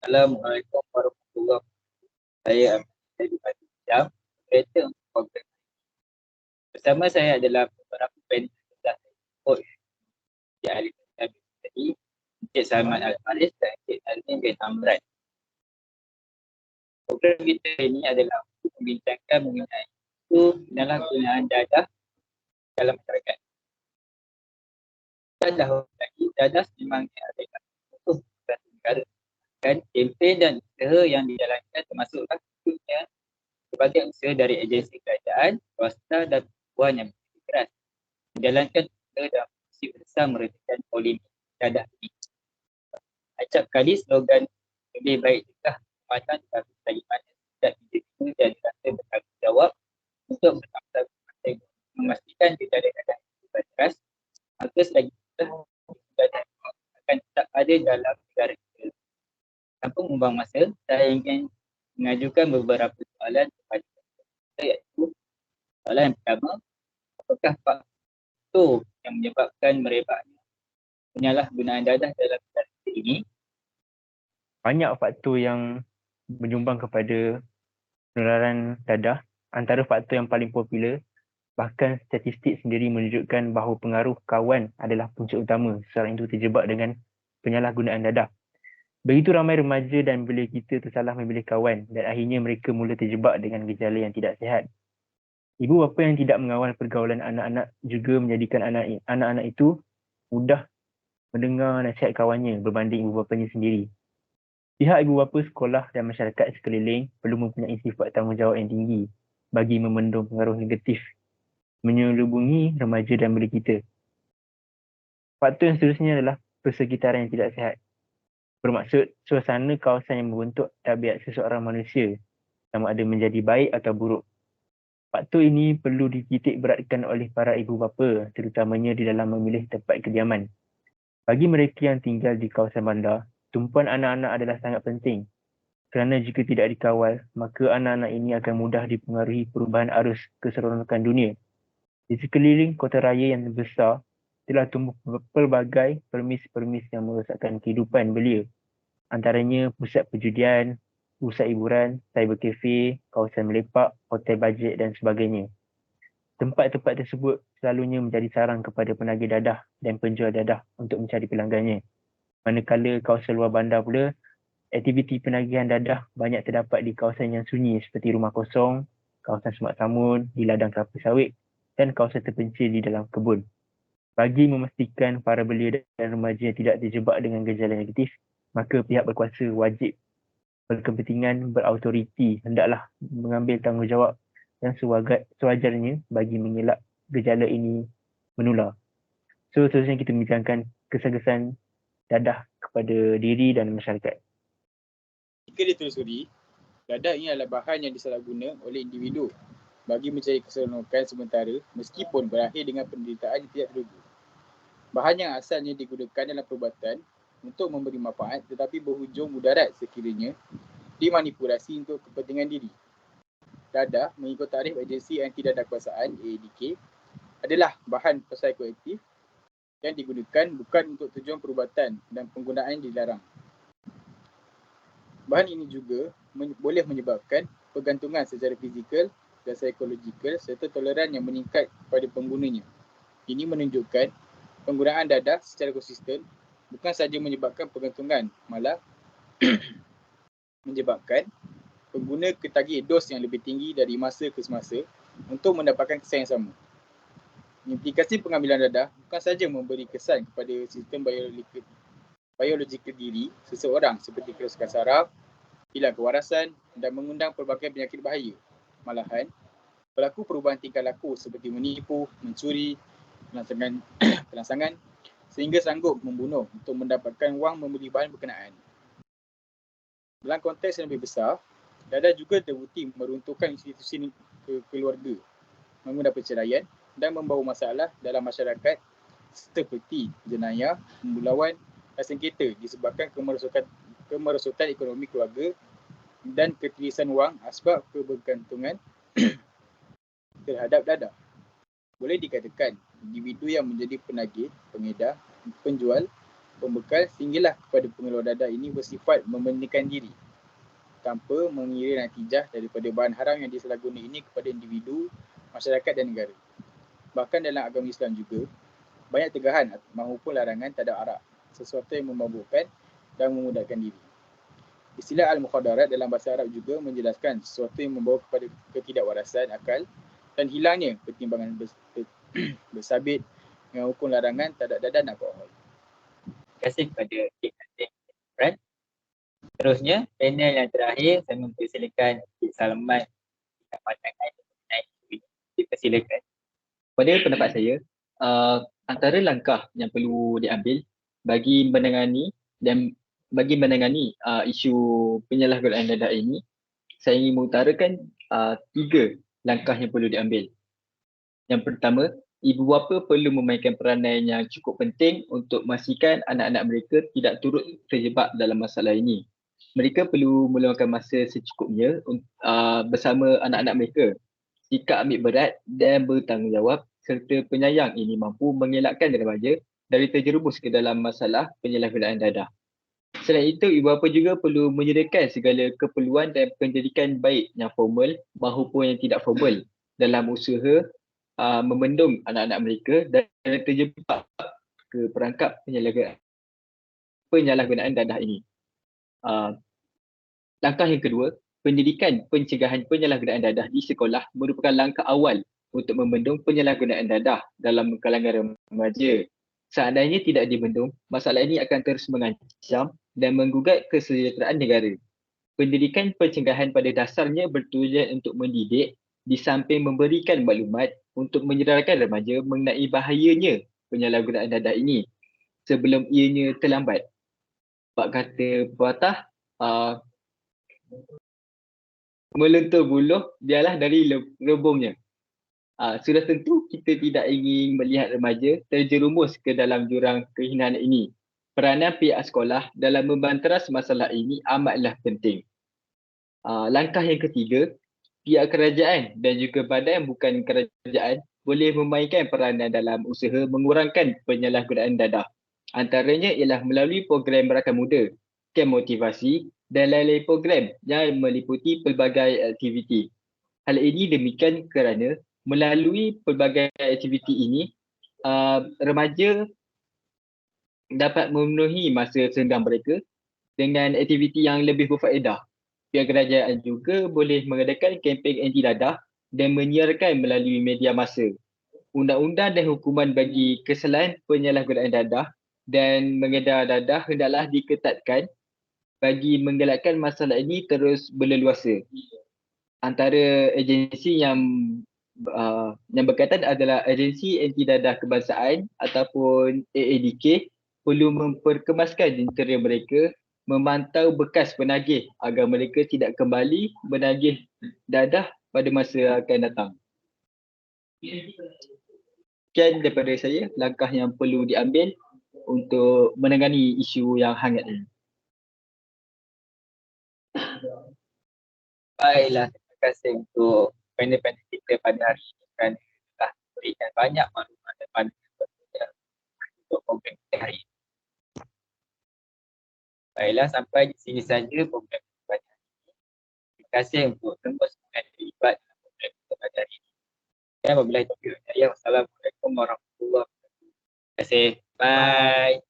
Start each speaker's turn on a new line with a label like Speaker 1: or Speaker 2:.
Speaker 1: Assalamualaikum warahmatullahi wabarakatuh. Saya Ahmad Hadi Jam, kereta untuk program. Bersama saya adalah beberapa panel yang ikut di ahli tadi, Encik Salman Al-Faris dan Encik Nazmin bin Amran. Program kita ini adalah untuk membincangkan mengenai isu penyalahgunaan dadah dalam masyarakat. Dadah memang adalah untuk satu negara. Dan kempen dan usaha yang dijalankan termasuklah tentunya sebagai usaha dari agensi kerajaan, swasta dan perempuan yang bekerja keras menjalankan usaha dan fungsi besar meredakan polemik dadah ini. Acap kali slogan lebih baik dekah kehormatan tetapi selagi mana tidak diterima dan dirasa bertanggungjawab untuk bersama-sama memastikan gejala dadah itu berkeras, maka selagi kita akan tetap ada dalam negara kita. Tanpa membuang masa, saya ingin mengajukan beberapa soalan kepada kita, iaitu soalan yang pertama, apakah faktor yang menyebabkan merebaknya penyalahgunaan dadah dalam negara ini?
Speaker 2: Banyak faktor yang menyumbang kepada penularan dadah. Antara faktor yang paling popular, bahkan statistik sendiri menunjukkan bahawa pengaruh kawan adalah punca utama seseorang itu terjebak dengan penyalahgunaan dadah. Begitu ramai remaja dan belia kita tersalah memilih kawan dan akhirnya mereka mula terjebak dengan gejala yang tidak sihat. Ibu bapa yang tidak mengawal pergaulan anak-anak juga menjadikan anak-anak itu mudah mendengar nasihat kawannya berbanding ibu bapanya sendiri. Pihak ibu bapa, sekolah dan masyarakat sekeliling perlu mempunyai sifat tanggungjawab yang tinggi bagi membendung pengaruh negatif menyelubungi remaja dan belia kita. Faktor yang seterusnya adalah persekitaran yang tidak sihat. Bermaksud suasana kawasan yang membentuk tabiat seseorang manusia sama ada menjadi baik atau buruk. Faktor ini perlu dititik beratkan oleh para ibu bapa, terutamanya di dalam memilih tempat kediaman. Bagi mereka yang tinggal di kawasan bandar, tumpuan anak-anak adalah sangat penting. Kerana jika tidak dikawal, maka anak-anak ini akan mudah dipengaruhi perubahan arus keseronokan dunia. Di sekeliling kota raya yang besar, telah tumbuh pelbagai permis-permis yang merosakkan kehidupan belia. Antaranya pusat perjudian, pusat hiburan, cyber cafe, kawasan melepak, hotel bajet dan sebagainya. Tempat-tempat tersebut selalunya menjadi sarang kepada penagih dadah dan penjual dadah untuk mencari pelanggannya. Manakala kawasan luar bandar pula, aktiviti penagihan dadah banyak terdapat di kawasan yang sunyi seperti rumah kosong, kawasan semak samun, di ladang kelapa sawit dan kawasan terpencil di dalam kebun. Bagi memastikan para belia dan remaja tidak terjebak dengan gejala negatif, maka pihak berkuasa wajib berkepentingan berautoriti hendaklah mengambil tanggungjawab yang sewajarnya bagi mengelak gejala ini menular. So, seterusnya kita bincangkan kesan-kesan dadah kepada diri dan masyarakat.
Speaker 3: Jika ditelusuri, dadah ini adalah bahan yang disalahguna oleh individu bagi mencari keseronokan sementara meskipun berakhir dengan penderitaan yang tidak terduga. Bahan yang asalnya digunakan dalam perubatan untuk memberi manfaat tetapi berhujung mudarat sekiranya dimanipulasi untuk kepentingan diri. Dadah mengikut tarikh Agensi Anti-Dadah-Kuasaan AADK adalah bahan psikoaktif yang digunakan bukan untuk tujuan perubatan dan penggunaan dilarang. Bahan ini juga boleh menyebabkan pergantungan secara fizikal dan psikologikal serta toleran yang meningkat kepada penggunanya. Ini menunjukkan penggunaan dadah secara konsisten bukan sahaja menyebabkan pergantungan, malah menyebabkan pengguna ketagih dos yang lebih tinggi dari masa ke semasa untuk mendapatkan kesan yang sama. Implikasi pengambilan dadah bukan sahaja memberi kesan kepada sistem biologikal diri seseorang seperti kerosakan saraf, hilang kewarasan dan mengundang pelbagai penyakit bahaya. Malahan, berlaku perubahan tingkah laku seperti menipu, mencuri, pelangsangan sehingga sanggup membunuh untuk mendapatkan wang membeli bahan berkenaan. Dalam konteks yang lebih besar, dadah juga terbukti meruntuhkan institusi keluarga, mengundang perceraian dan membawa masalah dalam masyarakat seperti jenayah, pembulawan dan sengketa disebabkan kemerosotan ekonomi keluarga dan ketirisan wang asbab kebergantungan terhadap dadah. Boleh dikatakan, individu yang menjadi penagih, pengedar, penjual pembekal sehinggalah kepada pengeluar dadah ini bersifat membenarkan diri tanpa mengira natijah daripada bahan haram yang disalahguna ini kepada individu, masyarakat dan negara. Bahkan dalam agama Islam juga, banyak tegahan maupun larangan terhadap arak, sesuatu yang memabukkan dan memudahkan diri. Istilah al-mukhadarat dalam bahasa Arab juga menjelaskan sesuatu yang membawa kepada ketidakwarasan akal dan hilangnya pertimbangan bersabit dengan hukum larangan terhadap dadah dan alkohol.
Speaker 1: Terima kasih kepada Cik Nassim Imran. Seterusnya, panel yang terakhir saya mempersilakan Cik Salman dengan pandangan mengenai isu ini. Dipersilakan.
Speaker 4: Pada pendapat saya, antara langkah yang perlu diambil bagi menangani isu penyalahgunaan dadah ini, saya ingin mengutarakan 3 langkah yang perlu diambil. Yang pertama, ibu bapa perlu memainkan peranan yang cukup penting untuk memastikan anak-anak mereka tidak turut terjebak dalam masalah ini. Mereka perlu meluangkan masa secukupnya bersama anak-anak mereka. Sikap ambil berat dan bertanggungjawab serta penyayang ini mampu mengelakkan remaja dari terjerumus ke dalam masalah penyalahgunaan dadah. Selain itu, ibu bapa juga perlu menyediakan segala keperluan dan pendidikan baik yang formal maupun yang tidak formal dalam usaha membendung anak-anak mereka dan terjebak ke perangkap penyalahgunaan dadah ini. Langkah yang kedua, pendidikan pencegahan penyalahgunaan dadah di sekolah merupakan langkah awal untuk membendung penyalahgunaan dadah dalam kalangan remaja. Seandainya tidak dibendung, masalah ini akan terus mengancam dan menggugat kesejahteraan negara. Pendidikan pencegahan pada dasarnya bertujuan untuk mendidik di samping memberikan maklumat untuk menyedarkan remaja mengenai bahayanya penyalahgunaan dadah ini sebelum ianya terlambat. Pak kata pepatah, meluntur buluh biarlah dari rebungnya. Sudah tentu kita tidak ingin melihat remaja terjerumus ke dalam jurang kehinaan ini. Peranan pihak sekolah dalam membanteras masalah ini amatlah penting. Langkah yang ketiga, pihak kerajaan dan juga badan bukan kerajaan boleh memainkan peranan dalam usaha mengurangkan penyalahgunaan dadah. Antaranya ialah melalui program rakan muda, kem motivasi dan lain-lain program yang meliputi pelbagai aktiviti. Hal ini demikian kerana melalui pelbagai aktiviti ini, remaja dapat memenuhi masa senggang mereka dengan aktiviti yang lebih berfaedah. Pihak kerajaan juga boleh mengadakan kempen anti dadah dan menyiarkan melalui media massa. Undang-undang dan hukuman bagi kesalahan penyalahgunaan dadah dan mengedar dadah hendaklah diketatkan bagi menggalakkan masalah ini terus berleluasa. Antara agensi yang berkaitan adalah Agensi Anti Dadah Kebangsaan ataupun AADK perlu memperkemaskan jentera mereka memantau bekas penagih agar mereka tidak kembali menagih dadah pada masa akan datang. Sekian daripada saya langkah yang perlu diambil untuk menangani isu yang hangat ini.
Speaker 1: Baiklah, terima kasih untuk panel-panel kita pada hari ini kerana telah memberikan banyak maklumat dan pandangan berbeza untuk program kita hari ini. Baiklah, sampai di sini saja program kita pada hari ini. Terima kasih untuk terus terlibat dalam program kita pada hari ini. Dan wabillahi taufiq wal hidayah. Wassalamualaikum warahmatullahi wabarakatuh. Terima kasih. Bye.